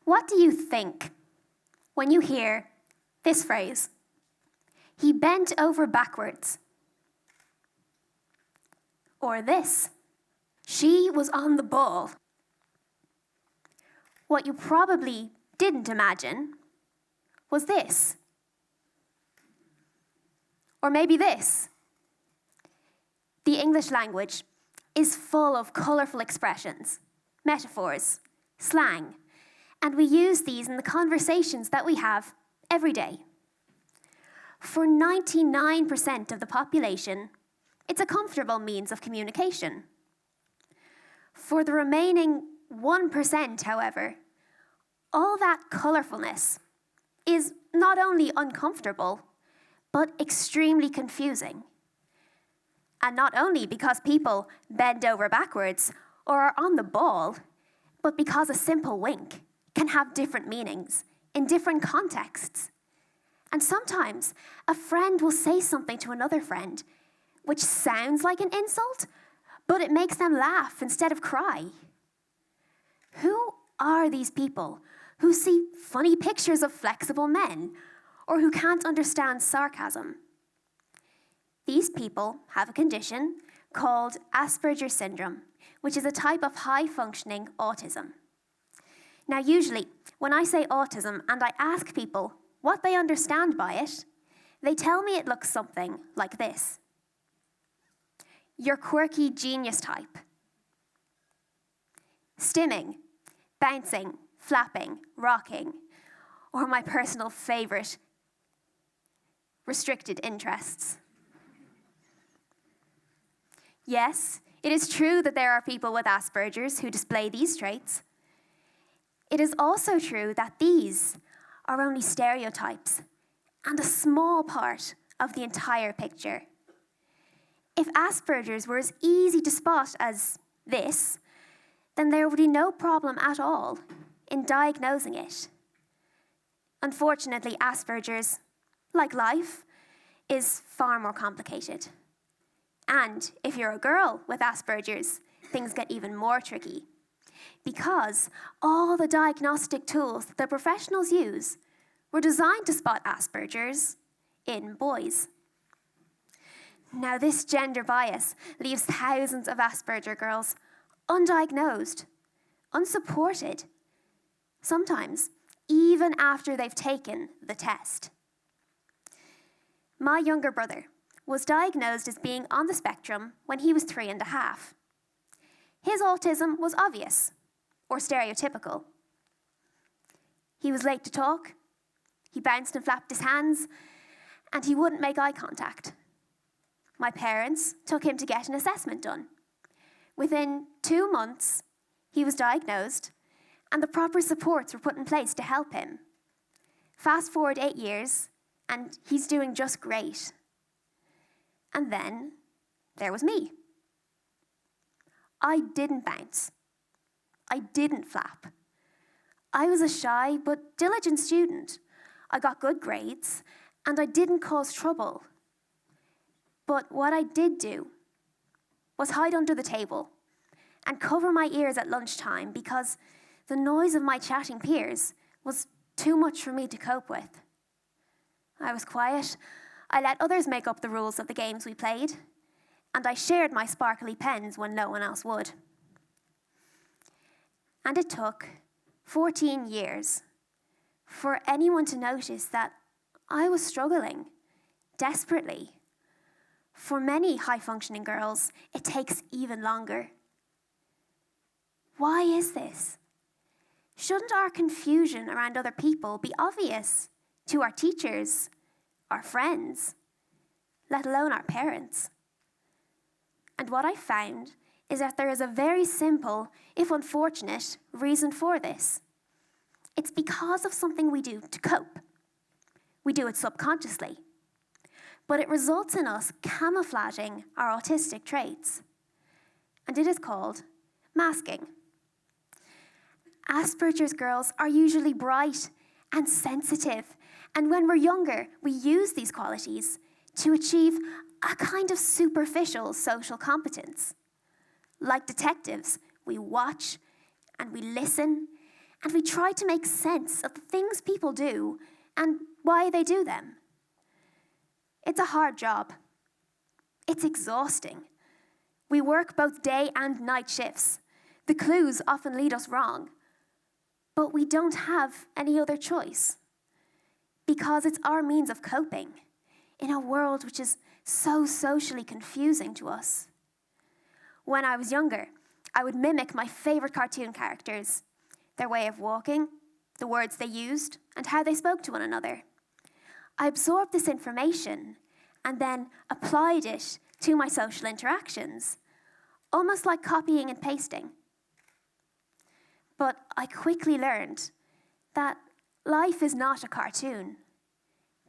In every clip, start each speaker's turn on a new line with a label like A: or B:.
A: What do you think when you hear this phrase? He bent over backwards. Or this. She was on the ball. What you probably didn't imagine was this. Or maybe this. The English language is full of colourful expressions, metaphors, slang, and we use these in the conversations that we have every day. For 99% of the population, it's a comfortable means of communication. For the remaining 1%, however, all that colourfulness is not only uncomfortable, but extremely confusing. And not only because people bend over backwards or are on the ball, but because a simple wink can have different meanings in different contexts. And sometimes a friend will say something to another friend which sounds like an insult, but it makes them laugh instead of cry. Who are these people who see funny pictures of flexible men or who can't understand sarcasm? These people have a condition called Asperger syndrome, which is a type of high-functioning autism. Now, usually, when I say autism and I ask people what they understand by it, they tell me it looks something like this. Your quirky genius type. Stimming, bouncing, flapping, rocking, or my personal favourite, restricted interests. Yes, it is true that there are people with Asperger's who display these traits. It is also true that these are only stereotypes and a small part of the entire picture. If Asperger's were as easy to spot as this, then there would be no problem at all in diagnosing it. Unfortunately, Asperger's, like life, is far more complicated. And if you're a girl with Asperger's, things get even more tricky, because all the diagnostic tools that the professionals use were designed to spot Asperger's in boys. Now, this gender bias leaves thousands of Asperger girls undiagnosed, unsupported, sometimes even after they've taken the test. My younger brother was diagnosed as being on the spectrum when he was 3.5. His autism was obvious, or stereotypical. He was late to talk, he bounced and flapped his hands, and he wouldn't make eye contact. My parents took him to get an assessment done. Within 2 months, he was diagnosed, and the proper supports were put in place to help him. Fast forward 8 years, and he's doing just great. And then there was me. I didn't bounce. I didn't flap. I was a shy but diligent student. I got good grades, and I didn't cause trouble. But what I did do was hide under the table and cover my ears at lunchtime because the noise of my chatting peers was too much for me to cope with. I was quiet. I let others make up the rules of the games we played, and I shared my sparkly pens when no one else would. And it took 14 years for anyone to notice that I was struggling desperately. For many high-functioning girls, it takes even longer. Why is this? Shouldn't our confusion around other people be obvious to our teachers, our friends, let alone our parents? And what I found is that there is a very simple, if unfortunate, reason for this. It's because of something we do to cope. We do it subconsciously, but it results in us camouflaging our autistic traits. And it is called masking. Asperger's girls are usually bright and sensitive, and when we're younger, we use these qualities to achieve a kind of superficial social competence. Like detectives, we watch and we listen and we try to make sense of the things people do and why they do them. It's a hard job. It's exhausting. We work both day and night shifts. The clues often lead us wrong. But we don't have any other choice, because it's our means of coping in a world which is so socially confusing to us. When I was younger, I would mimic my favourite cartoon characters, their way of walking, the words they used, and how they spoke to one another. I absorbed this information and then applied it to my social interactions, almost like copying and pasting. But I quickly learned that life is not a cartoon.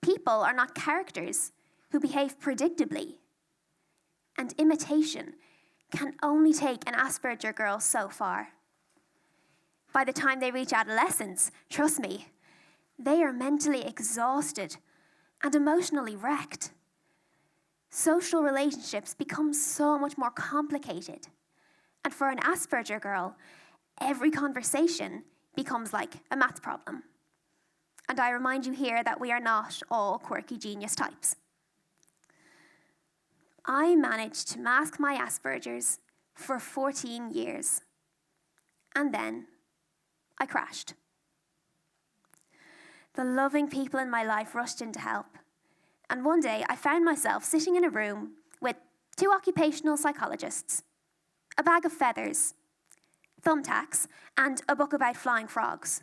A: People are not characters who behave predictably. And imitation can only take an Asperger girl so far. By the time they reach adolescence, trust me, they are mentally exhausted and emotionally wrecked. Social relationships become so much more complicated. And for an Asperger girl, every conversation becomes like a maths problem. And I remind you here that we are not all quirky genius types. I managed to mask my Aspergers for 14 years. And then I crashed. The loving people in my life rushed in to help. And one day I found myself sitting in a room with 2 occupational psychologists, a bag of feathers, thumbtacks, and a book about flying frogs.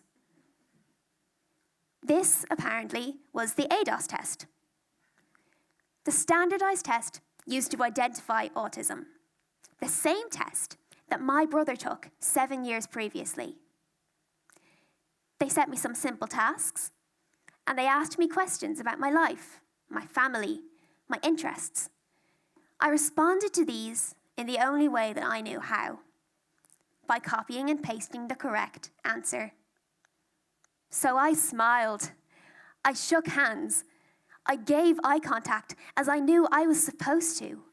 A: This, apparently, was the ADOS test, the standardized test used to identify autism, the same test that my brother took 7 years previously. They set me some simple tasks, and they asked me questions about my life, my family, my interests. I responded to these in the only way that I knew how, by copying and pasting the correct answer. So I smiled. I shook hands. I gave eye contact as I knew I was supposed to.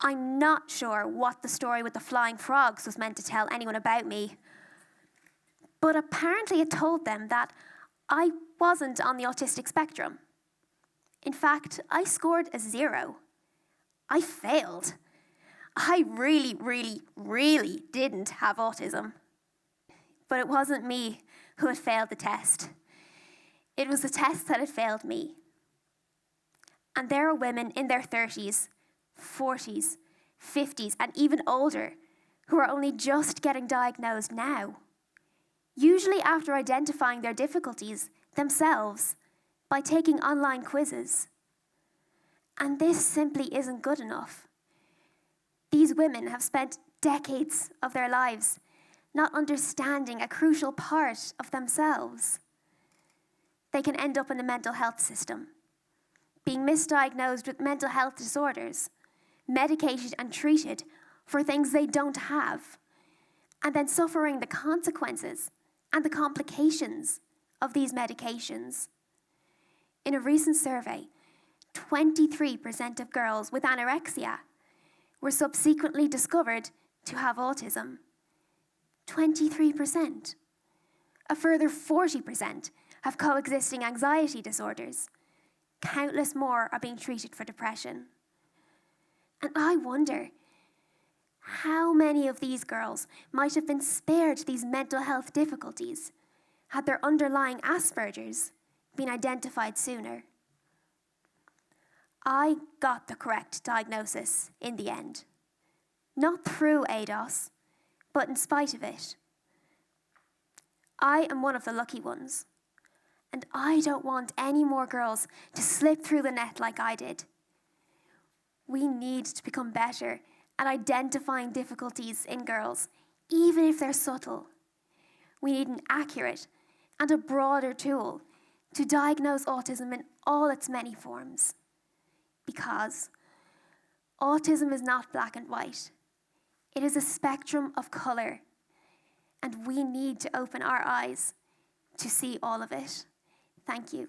A: I'm not sure what the story with the flying frogs was meant to tell anyone about me, but apparently it told them that I wasn't on the autistic spectrum. In fact, I scored a 0. I failed. I really didn't have autism. But it wasn't me who had failed the test. It was the test that had failed me. And there are women in their 30s, 40s, 50s, and even older who are only just getting diagnosed now, usually after identifying their difficulties themselves by taking online quizzes. And this simply isn't good enough. These women have spent decades of their lives not understanding a crucial part of themselves. They can end up in the mental health system, being misdiagnosed with mental health disorders, medicated and treated for things they don't have, and then suffering the consequences and the complications of these medications. In a recent survey, 23% of girls with anorexia were subsequently discovered to have autism. 23%. A further 40% have coexisting anxiety disorders. Countless more are being treated for depression. And I wonder how many of these girls might have been spared these mental health difficulties had their underlying Aspergers been identified sooner. I got the correct diagnosis in the end. Not through ADOS, but in spite of it. I am one of the lucky ones, and I don't want any more girls to slip through the net like I did. We need to become better at identifying difficulties in girls, even if they're subtle. We need an accurate and a broader tool to diagnose autism in all its many forms. Because autism is not black and white. It is a spectrum of colour, and we need to open our eyes to see all of it. Thank you.